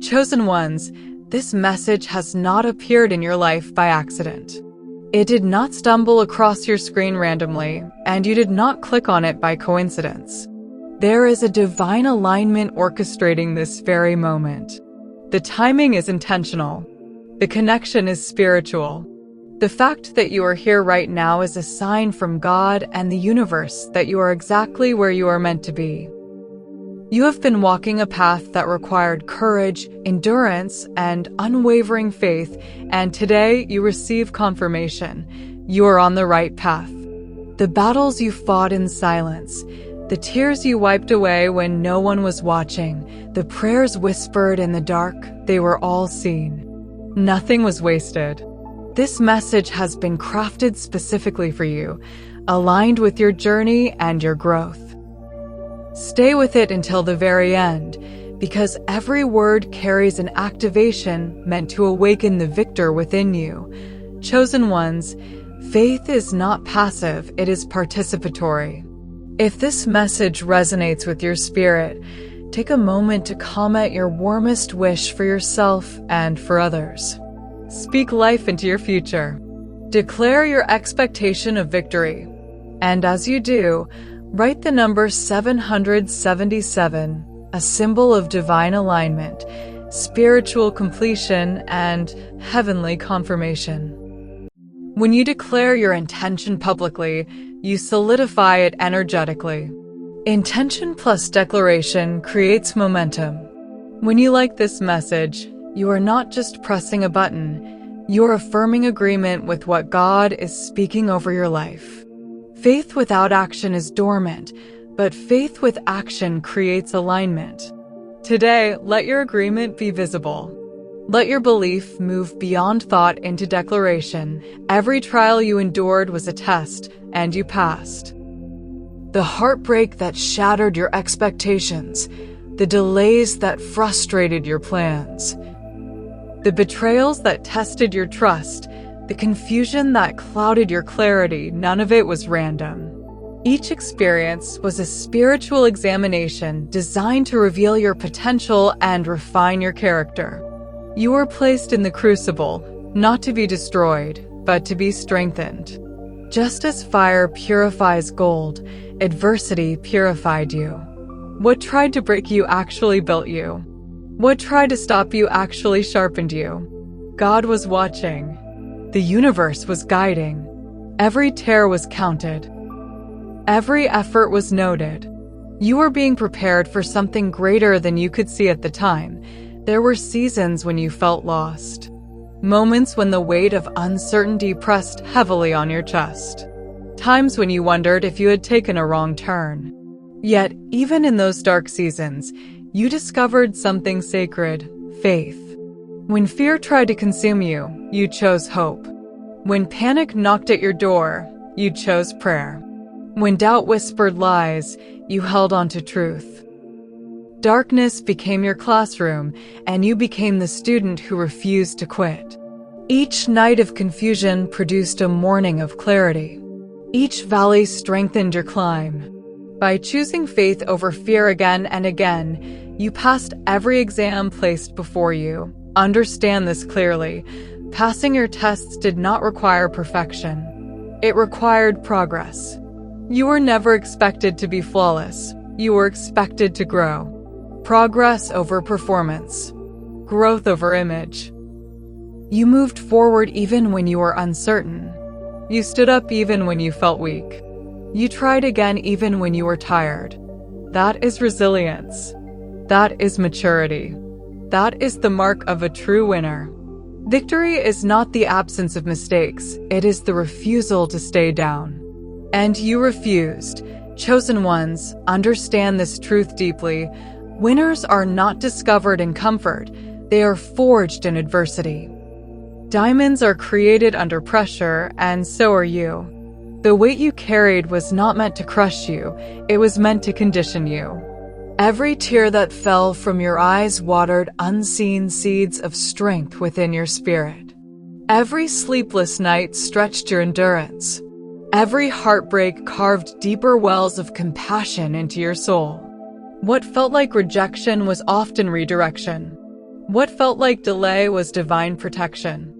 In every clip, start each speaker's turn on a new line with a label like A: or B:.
A: Chosen ones, this message has not appeared in your life by accident. It did not stumble across your screen randomly, and you did not click on it by coincidence. There is a divine alignment orchestrating this very moment. The timing is intentional. The connection is spiritual. The fact that you are here right now is a sign from God and the universe that you are exactly where you are meant to be. You have been walking a path that required courage, endurance, and unwavering faith, and today you receive confirmation. You are on the right path. The battles you fought in silence, the tears you wiped away when no one was watching, the prayers whispered in the dark, they were all seen. Nothing was wasted. This message has been crafted specifically for you, aligned with your journey and your growth. Stay with it until the very end, because every word carries an activation meant to awaken the victor within you. Chosen ones, faith is not passive, it is participatory. If this message resonates with your spirit, take a moment to comment your warmest wish for yourself and for others. Speak life into your future. Declare your expectation of victory. And as you do, write the number 777, a symbol of divine alignment, spiritual completion, and heavenly confirmation. When you declare your intention publicly, you solidify it energetically. Intention plus declaration creates momentum. When you like this message, you are not just pressing a button, you are affirming agreement with what God is speaking over your life. Faith without action is dormant, but faith with action creates alignment. Today, let your agreement be visible. Let your belief move beyond thought into declaration. Every trial you endured was a test, and you passed. The heartbreak that shattered your expectations, the delays that frustrated your plans, the betrayals that tested your trust, the confusion that clouded your clarity, none of it was random. Each experience was a spiritual examination designed to reveal your potential and refine your character. You were placed in the crucible, not to be destroyed, but to be strengthened. Just as fire purifies gold, adversity purified you. What tried to break you actually built you. What tried to stop you actually sharpened you. God was watching. The universe was guiding. Every tear was counted. Every effort was noted. You were being prepared for something greater than you could see at the time. There were seasons when you felt lost. Moments when the weight of uncertainty pressed heavily on your chest. Times when you wondered if you had taken a wrong turn. Yet, even in those dark seasons, you discovered something sacred: faith. When fear tried to consume you, you chose hope. When panic knocked at your door, you chose prayer. When doubt whispered lies, you held on to truth. Darkness became your classroom, and you became the student who refused to quit. Each night of confusion produced a morning of clarity. Each valley strengthened your climb. By choosing faith over fear again and again, you passed every exam placed before you. Understand this clearly. Passing your tests did not require perfection. It required progress. You were never expected to be flawless. You were expected to grow. Progress over performance. Growth over image. You moved forward even when you were uncertain. You stood up even when you felt weak. You tried again even when you were tired. That is resilience. That is maturity. That is the mark of a true winner. Victory is not the absence of mistakes, it is the refusal to stay down. And you refused. Chosen ones, understand this truth deeply. Winners are not discovered in comfort, they are forged in adversity. Diamonds are created under pressure, and so are you. The weight you carried was not meant to crush you, it was meant to condition you. Every tear that fell from your eyes watered unseen seeds of strength within your spirit. Every sleepless night stretched your endurance. Every heartbreak carved deeper wells of compassion into your soul. What felt like rejection was often redirection. What felt like delay was divine protection.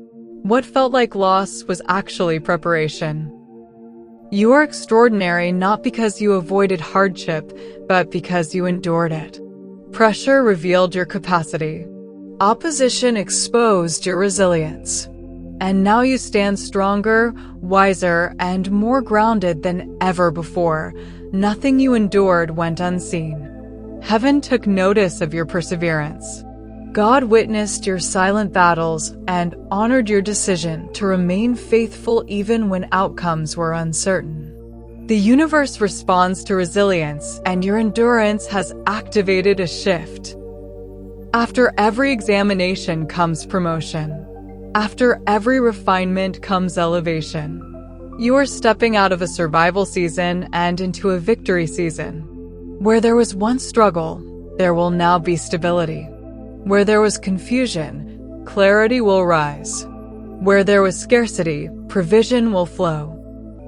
A: What felt like loss was actually preparation. You are extraordinary not because you avoided hardship, but because you endured it. Pressure revealed your capacity. Opposition exposed your resilience. And now you stand stronger, wiser, and more grounded than ever before. Nothing you endured went unseen. Heaven took notice of your perseverance. God witnessed your silent battles and honored your decision to remain faithful even when outcomes were uncertain. The universe responds to resilience, and your endurance has activated a shift. After every examination comes promotion. After every refinement comes elevation. You are stepping out of a survival season and into a victory season. Where there was once struggle, there will now be stability. Where there was confusion, clarity will rise. Where there was scarcity, provision will flow.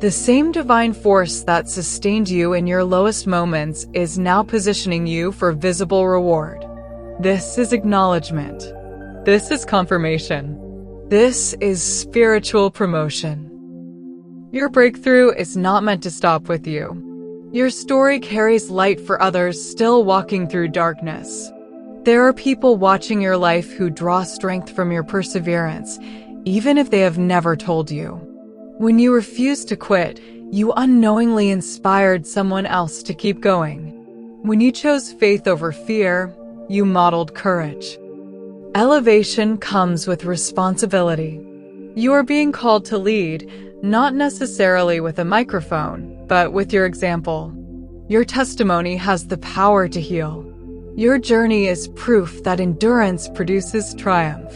A: The same divine force that sustained you in your lowest moments is now positioning you for visible reward. This is acknowledgement. This is confirmation. This is spiritual promotion. Your breakthrough is not meant to stop with you. Your story carries light for others still walking through darkness. There are people watching your life who draw strength from your perseverance, even if they have never told you. When you refused to quit, you unknowingly inspired someone else to keep going. When you chose faith over fear, you modeled courage. Elevation comes with responsibility. You are being called to lead, not necessarily with a microphone, but with your example. Your testimony has the power to heal. Your journey is proof that endurance produces triumph.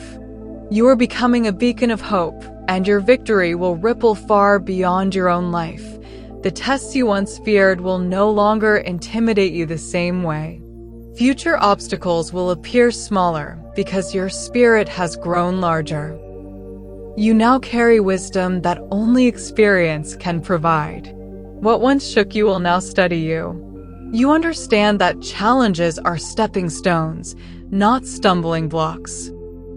A: You are becoming a beacon of hope, and your victory will ripple far beyond your own life. The tests you once feared will no longer intimidate you the same way. Future obstacles will appear smaller because your spirit has grown larger. You now carry wisdom that only experience can provide. What once shook you will now steady you. You understand that challenges are stepping stones, not stumbling blocks.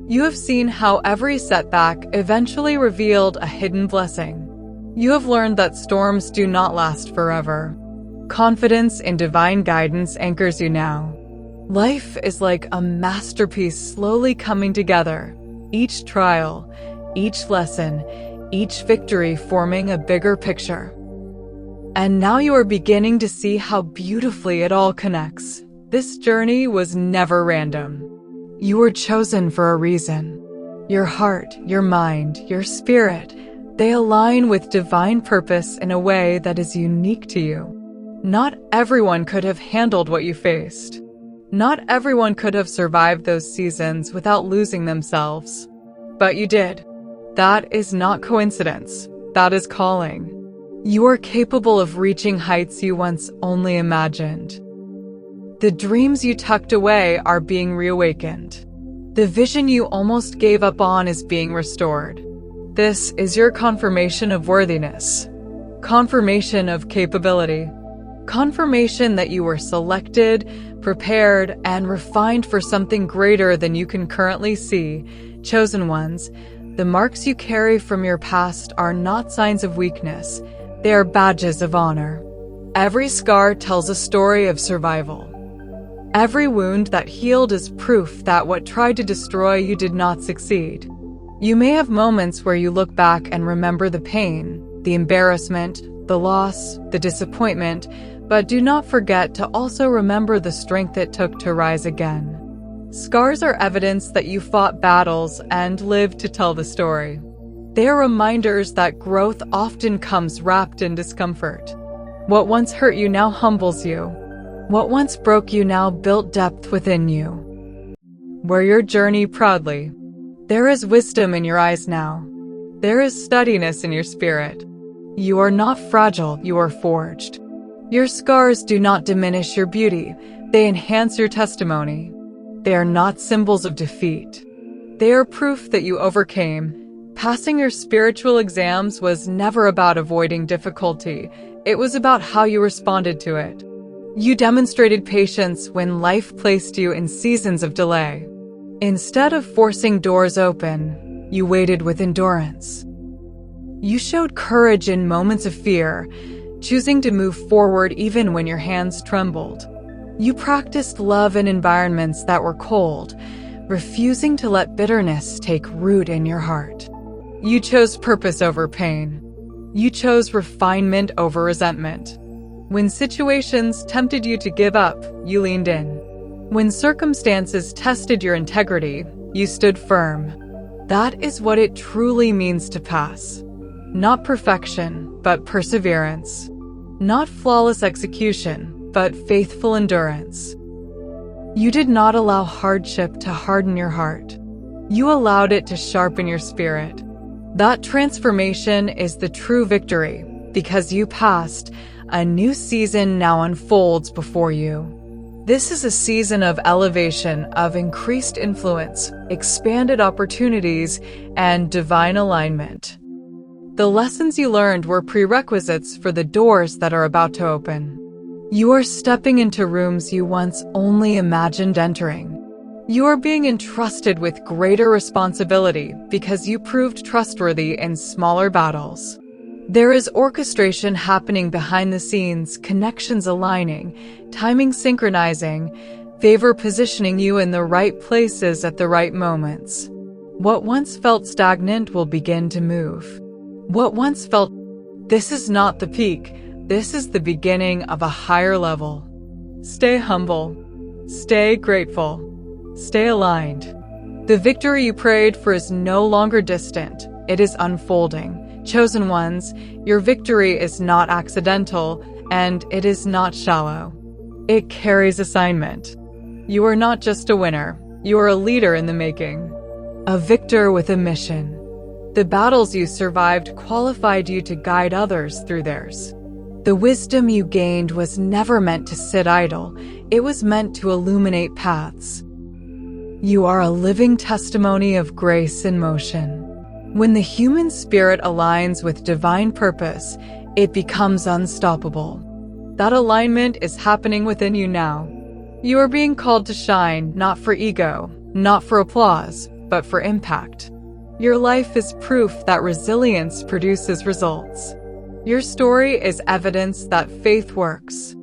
A: You have seen how every setback eventually revealed a hidden blessing. You have learned that storms do not last forever. Confidence in divine guidance anchors you now. Life is like a masterpiece slowly coming together. Each trial, each lesson, each victory forming a bigger picture. And now you are beginning to see how beautifully it all connects. This journey was never random. You were chosen for a reason. Your heart, your mind, your spirit, they align with divine purpose in a way that is unique to you. Not everyone could have handled what you faced. Not everyone could have survived those seasons without losing themselves. But you did. That is not coincidence. That is calling. You are capable of reaching heights you once only imagined. The dreams you tucked away are being reawakened. The vision you almost gave up on is being restored. This is your confirmation of worthiness. Confirmation of capability. Confirmation that you were selected, prepared, and refined for something greater than you can currently see. Chosen ones, the marks you carry from your past are not signs of weakness. They are badges of honor. Every scar tells a story of survival. Every wound that healed is proof that what tried to destroy you did not succeed. You may have moments where you look back and remember the pain, the embarrassment, the loss, the disappointment, but do not forget to also remember the strength it took to rise again. Scars are evidence that you fought battles and lived to tell the story. They are reminders that growth often comes wrapped in discomfort. What once hurt you now humbles you. What once broke you now built depth within you. Wear your journey proudly. There is wisdom in your eyes now. There is steadiness in your spirit. You are not fragile, you are forged. Your scars do not diminish your beauty, they enhance your testimony. They are not symbols of defeat. They are proof that you overcame. Passing your spiritual exams was never about avoiding difficulty. It was about how you responded to it. You demonstrated patience when life placed you in seasons of delay. Instead of forcing doors open, you waited with endurance. You showed courage in moments of fear, choosing to move forward even when your hands trembled. You practiced love in environments that were cold, refusing to let bitterness take root in your heart. You chose purpose over pain. You chose refinement over resentment. When situations tempted you to give up, you leaned in. When circumstances tested your integrity, you stood firm. That is what it truly means to pass. Not perfection, but perseverance. Not flawless execution, but faithful endurance. You did not allow hardship to harden your heart. You allowed it to sharpen your spirit. That transformation is the true victory, because you passed, a new season now unfolds before you. This is a season of elevation, of increased influence, expanded opportunities, and divine alignment. The lessons you learned were prerequisites for the doors that are about to open. You are stepping into rooms you once only imagined entering. You are being entrusted with greater responsibility because you proved trustworthy in smaller battles. There is orchestration happening behind the scenes, connections aligning, timing synchronizing, favor positioning you in the right places at the right moments. What once felt stagnant will begin to move. What once felt, this is not the peak, this is the beginning of a higher level. Stay humble. Stay grateful. Stay aligned. The victory you prayed for is no longer distant. It is unfolding. Chosen ones, your victory is not accidental, and it is not shallow. It carries assignment. You are not just a winner. You are a leader in the making. A victor with a mission. The battles you survived qualified you to guide others through theirs. The wisdom you gained was never meant to sit idle. It was meant to illuminate paths. You are a living testimony of grace in motion. When the human spirit aligns with divine purpose, it becomes unstoppable. That alignment is happening within you now. You are being called to shine, not for ego, not for applause, but for impact. Your life is proof that resilience produces results. Your story is evidence that faith works.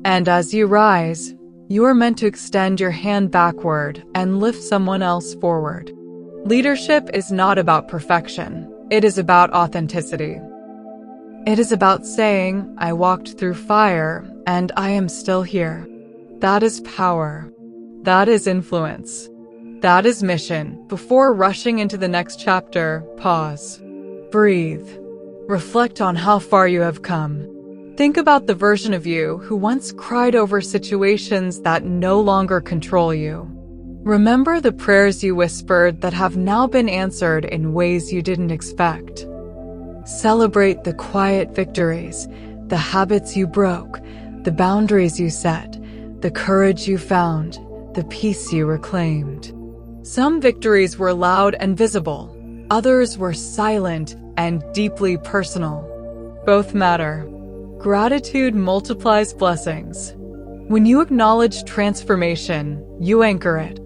A: And as you rise, you are meant to extend your hand backward and lift someone else forward. Leadership is not about perfection. It is about authenticity. It is about saying, I walked through fire and I am still here. That is power. That is influence. That is mission. Before rushing into the next chapter, pause. Breathe. Reflect on how far you have come. Think about the version of you who once cried over situations that no longer control you. Remember the prayers you whispered that have now been answered in ways you didn't expect. Celebrate the quiet victories, the habits you broke, the boundaries you set, the courage you found, the peace you reclaimed. Some victories were loud and visible. Others were silent and deeply personal. Both matter. Gratitude multiplies blessings. When you acknowledge transformation, you anchor it.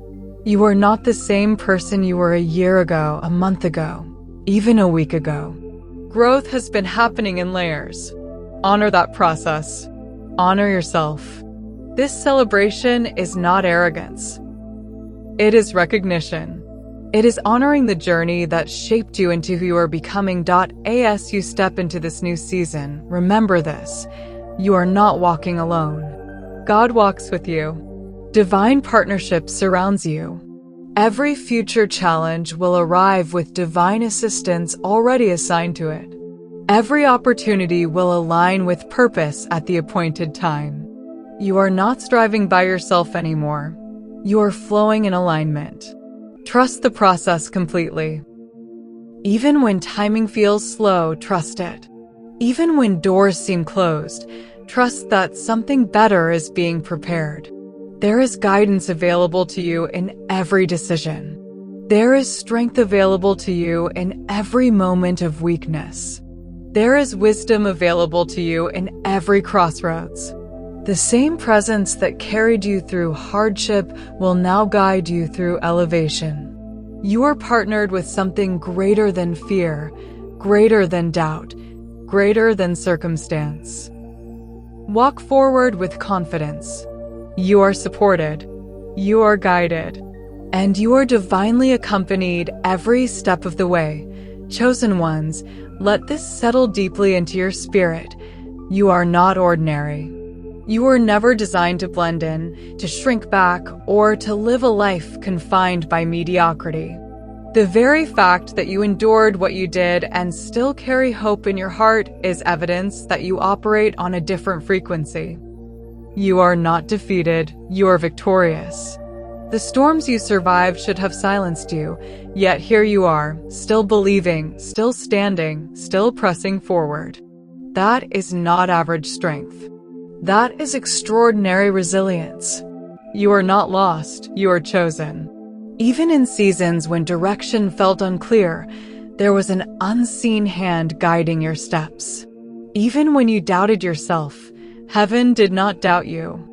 A: You are not the same person you were a year ago, a month ago, even a week ago. Growth has been happening in layers. Honor that process. Honor yourself. This celebration is not arrogance. It is recognition. It is honoring the journey that shaped you into who you are becoming. As you step into this new season, remember this: you are not walking alone. God walks with you. Divine partnership surrounds you. Every future challenge will arrive with divine assistance already assigned to it. Every opportunity will align with purpose at the appointed time. You are not striving by yourself anymore. You are flowing in alignment. Trust the process completely. Even when timing feels slow, trust it. Even when doors seem closed, trust that something better is being prepared. There is guidance available to you in every decision. There is strength available to you in every moment of weakness. There is wisdom available to you in every crossroads. The same presence that carried you through hardship will now guide you through elevation. You are partnered with something greater than fear, greater than doubt, greater than circumstance. Walk forward with confidence. You are supported, you are guided, and you are divinely accompanied every step of the way. Chosen ones, let this settle deeply into your spirit. You are not ordinary. You were never designed to blend in, to shrink back, or to live a life confined by mediocrity. The very fact that you endured what you did and still carry hope in your heart is evidence that you operate on a different frequency. You are not defeated, you are victorious. The storms you survived should have silenced you, yet here you are, still believing, still standing, still pressing forward. That is not average strength. That is extraordinary resilience. You are not lost, you are chosen. Even in seasons when direction felt unclear, there was an unseen hand guiding your steps. Even when you doubted yourself, heaven did not doubt you.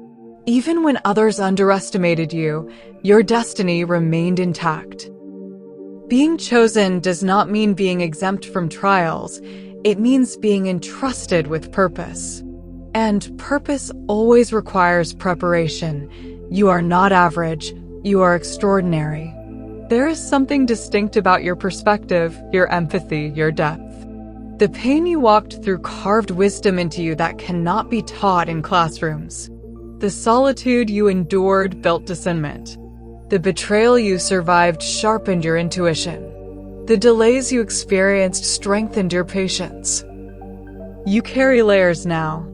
A: Even when others underestimated you, your destiny remained intact. Being chosen does not mean being exempt from trials. It means being entrusted with purpose. And purpose always requires preparation. You are not average, you are extraordinary. There is something distinct about your perspective, your empathy, your depth. The pain you walked through carved wisdom into you that cannot be taught in classrooms. The solitude you endured built discernment. The betrayal you survived sharpened your intuition. The delays you experienced strengthened your patience. You carry layers now.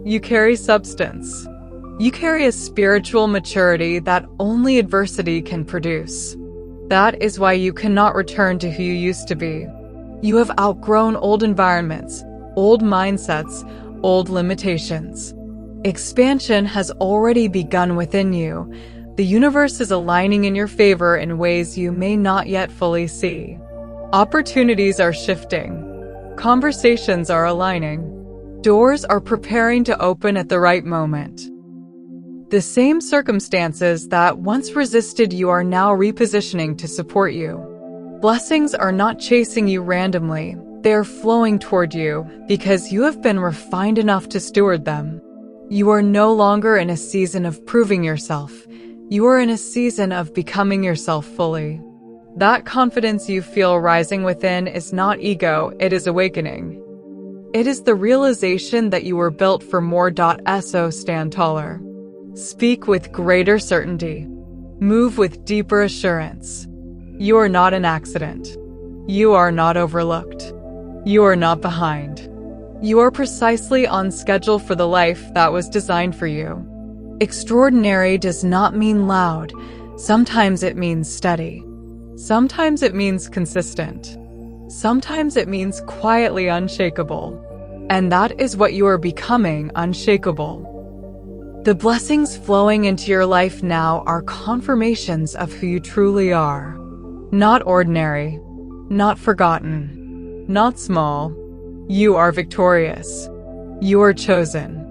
A: You carry substance. You carry a spiritual maturity that only adversity can produce. That is why you cannot return to who you used to be. You have outgrown old environments, old mindsets, old limitations. Expansion has already begun within you. The universe is aligning in your favor in ways you may not yet fully see. Opportunities are shifting. Conversations are aligning. Doors are preparing to open at the right moment. The same circumstances that once resisted you are now repositioning to support you. Blessings are not chasing you randomly. They are flowing toward you because you have been refined enough to steward them. You are no longer in a season of proving yourself. You are in a season of becoming yourself fully. That confidence you feel rising within is not ego, it is awakening. It is the realization that you were built for more. So stand taller. Speak with greater certainty. Move with deeper assurance. You are not an accident. You are not overlooked. You are not behind. You are precisely on schedule for the life that was designed for you. Extraordinary does not mean loud. Sometimes it means steady. Sometimes it means consistent. Sometimes it means quietly unshakable. And that is what you are becoming, unshakable. The blessings flowing into your life now are confirmations of who you truly are. Not ordinary, not forgotten, not small. You are victorious. You are chosen.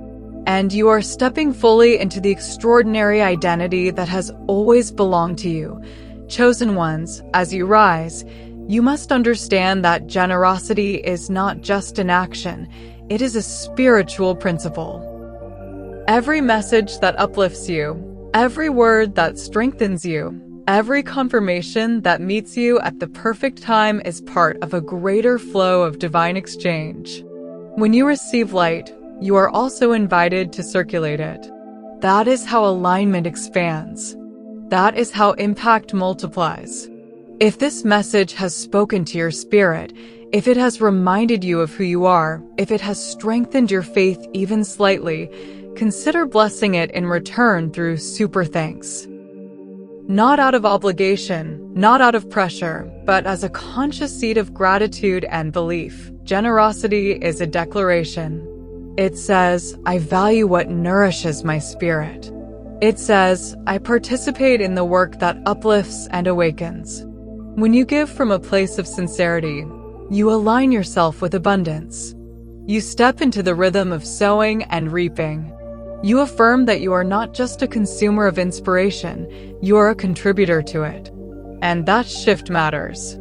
A: And you are stepping fully into the extraordinary identity that has always belonged to you. Chosen ones, as you rise, you must understand that generosity is not just an action, it is a spiritual principle. Every message that uplifts you, every word that strengthens you, every confirmation that meets you at the perfect time is part of a greater flow of divine exchange. When you receive light, you are also invited to circulate it. That is how alignment expands. That is how impact multiplies. If this message has spoken to your spirit, if it has reminded you of who you are, if it has strengthened your faith even slightly, consider blessing it in return through super thanks. Not out of obligation, not out of pressure, but as a conscious seed of gratitude and belief. Generosity is a declaration. It says, I value what nourishes my spirit. It says, I participate in the work that uplifts and awakens. When you give from a place of sincerity, you align yourself with abundance. You step into the rhythm of sowing and reaping. You affirm that you are not just a consumer of inspiration, you are a contributor to it. And that shift matters.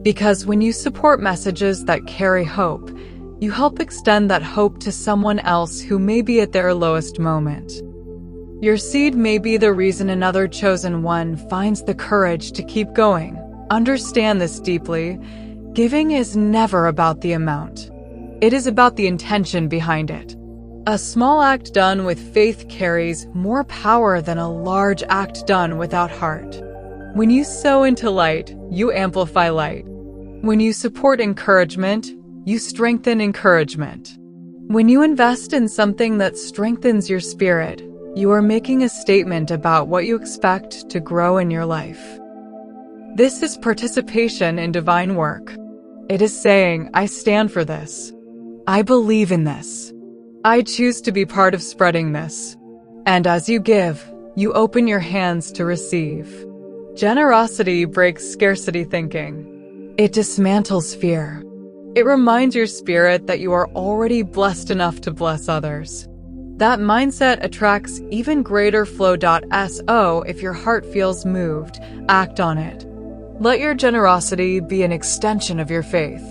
A: Because when you support messages that carry hope, you help extend that hope to someone else who may be at their lowest moment. Your seed may be the reason another chosen one finds the courage to keep going. Understand this deeply. Giving is never about the amount. It is about the intention behind it. A small act done with faith carries more power than a large act done without heart. When you sow into light, you amplify light. When you support encouragement, you strengthen encouragement. When you invest in something that strengthens your spirit, you are making a statement about what you expect to grow in your life. This is participation in divine work. It is saying, I stand for this. I believe in this. I choose to be part of spreading this. And as you give, you open your hands to receive. Generosity breaks scarcity thinking. It dismantles fear. It reminds your spirit that you are already blessed enough to bless others. That mindset attracts even greater flow. So if your heart feels moved, act on it. Let your generosity be an extension of your faith.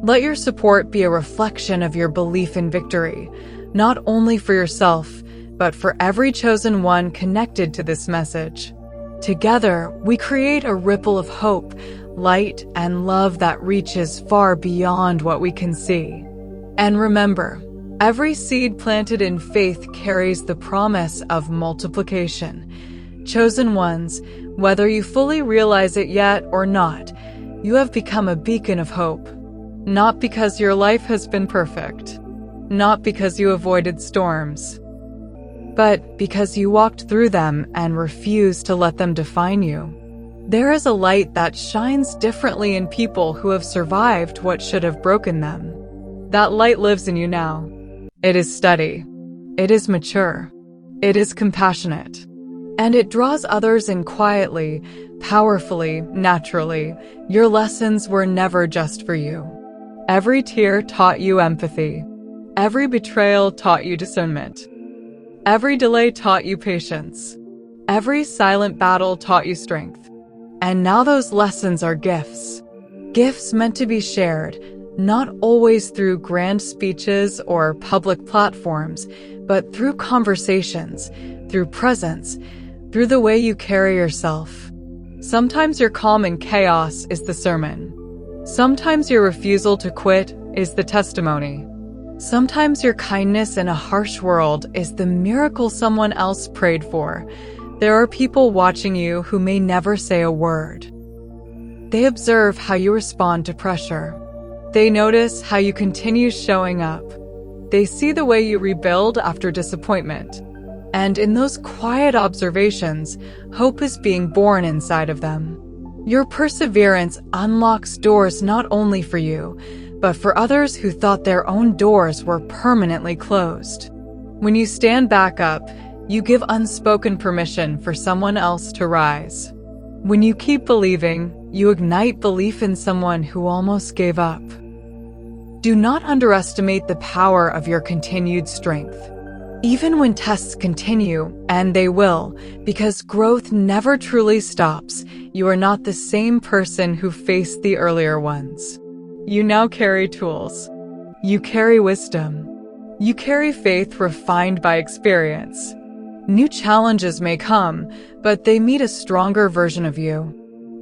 A: Let your support be a reflection of your belief in victory, not only for yourself, but for every chosen one connected to this message. Together, we create a ripple of hope, light, and love that reaches far beyond what we can see. And remember, every seed planted in faith carries the promise of multiplication. Chosen ones, whether you fully realize it yet or not, you have become a beacon of hope. Not because your life has been perfect, not because you avoided storms, but because you walked through them and refused to let them define you. There is a light that shines differently in people who have survived what should have broken them. That light lives in you now. It is steady. It is mature. It is compassionate. And it draws others in quietly, powerfully, naturally. Your lessons were never just for you. Every tear taught you empathy. Every betrayal taught you discernment. Every delay taught you patience. Every silent battle taught you strength. And now those lessons are gifts. Gifts meant to be shared, not always through grand speeches or public platforms, but through conversations, through presence, through the way you carry yourself. Sometimes your calm in chaos is the sermon. Sometimes your refusal to quit is the testimony. Sometimes your kindness in a harsh world is the miracle someone else prayed for. There are people watching you who may never say a word. They observe how you respond to pressure. They notice how you continue showing up. They see the way you rebuild after disappointment. And in those quiet observations, hope is being born inside of them. Your perseverance unlocks doors not only for you, but for others who thought their own doors were permanently closed. When you stand back up, you give unspoken permission for someone else to rise. When you keep believing, you ignite belief in someone who almost gave up. Do not underestimate the power of your continued strength. Even when tests continue, and they will, because growth never truly stops, you are not the same person who faced the earlier ones. You now carry tools. You carry wisdom. You carry faith refined by experience. New challenges may come, but they meet a stronger version of you.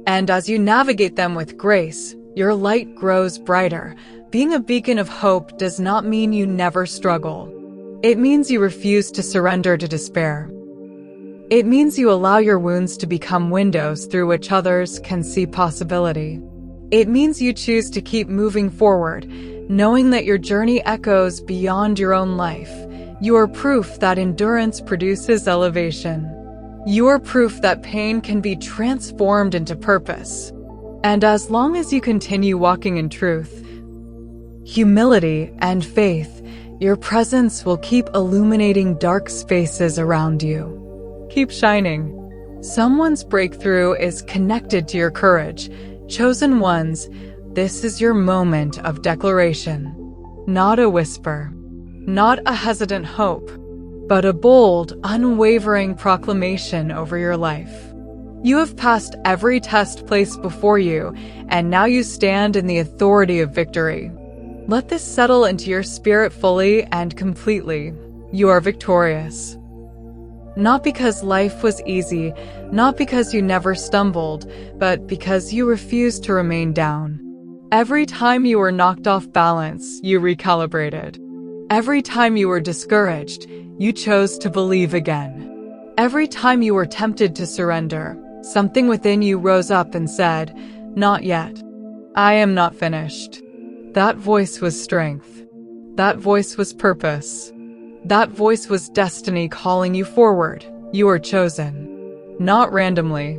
A: And as you navigate them with grace, your light grows brighter. Being a beacon of hope does not mean you never struggle. It means you refuse to surrender to despair. It means you allow your wounds to become windows through which others can see possibility. It means you choose to keep moving forward, knowing that your journey echoes beyond your own life. You are proof that endurance produces elevation. You are proof that pain can be transformed into purpose. And as long as you continue walking in truth, humility, and faith, your presence will keep illuminating dark spaces around you. Keep shining. Someone's breakthrough is connected to your courage. Chosen ones, this is your moment of declaration. Not a whisper, Not a hesitant hope, but a bold, unwavering proclamation over your life. You have passed every test placed before you, and now you stand in the authority of victory. Let this settle into your spirit fully and completely. You are victorious. Not because life was easy, not because you never stumbled, but because you refused to remain down. Every time you were knocked off balance, you recalibrated. Every time you were discouraged, you chose to believe again. Every time you were tempted to surrender, something within you rose up and said, "Not yet. I am not finished." That voice was strength. That voice was purpose. That voice was destiny calling you forward. You are chosen. Not randomly.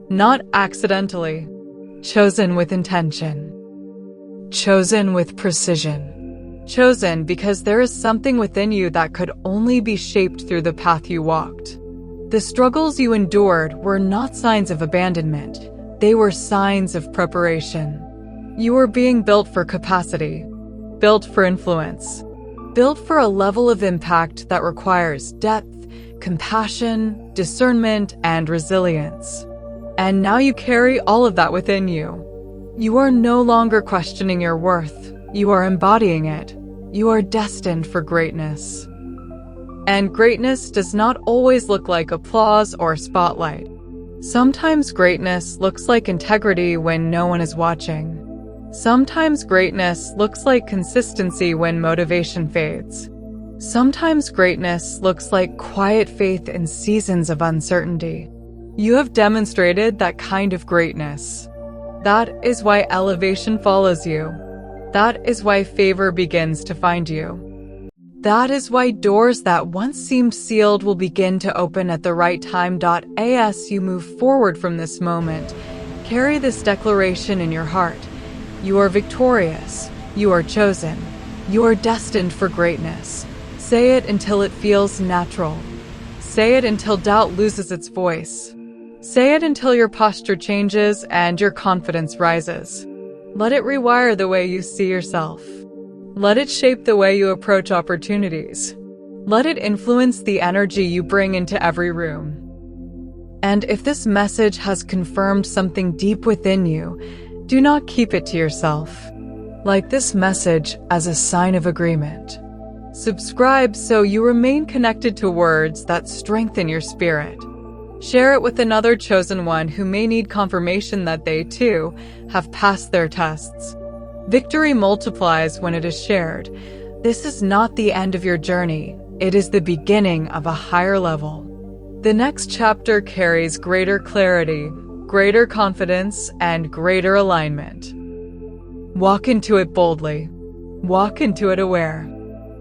A: Not accidentally. Chosen with intention. Chosen with precision. Chosen because there is something within you that could only be shaped through the path you walked. The struggles you endured were not signs of abandonment. They were signs of preparation. You were being built for capacity, built for influence, built for a level of impact that requires depth, compassion, discernment, and resilience. And now you carry all of that within you. You are no longer questioning your worth. You are embodying it. You are destined for greatness. And greatness does not always look like applause or spotlight. Sometimes greatness looks like integrity when no one is watching. Sometimes greatness looks like consistency when motivation fades. Sometimes greatness looks like quiet faith in seasons of uncertainty. You have demonstrated that kind of greatness. That is why elevation follows you. That is why favor begins to find you. That is why doors that once seemed sealed will begin to open at the right time. As you move forward from this moment, carry this declaration in your heart. You are victorious. You are chosen. You are destined for greatness. Say it until it feels natural. Say it until doubt loses its voice. Say it until your posture changes and your confidence rises. Let it rewire the way you see yourself. Let it shape the way you approach opportunities. Let it influence the energy you bring into every room. And if this message has confirmed something deep within you, do not keep it to yourself. Like this message as a sign of agreement. Subscribe so you remain connected to words that strengthen your spirit. Share it with another chosen one who may need confirmation that they, too, have passed their tests. Victory multiplies when it is shared. This is not the end of your journey. It is the beginning of a higher level. The next chapter carries greater clarity, greater confidence, and greater alignment. Walk into it boldly. Walk into it aware.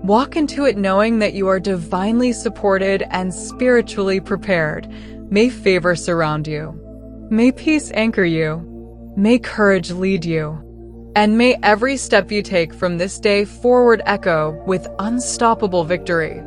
A: Walk into it knowing that you are divinely supported and spiritually prepared. May favor surround you. May peace anchor you. May courage lead you. And may every step you take from this day forward echo with unstoppable victory.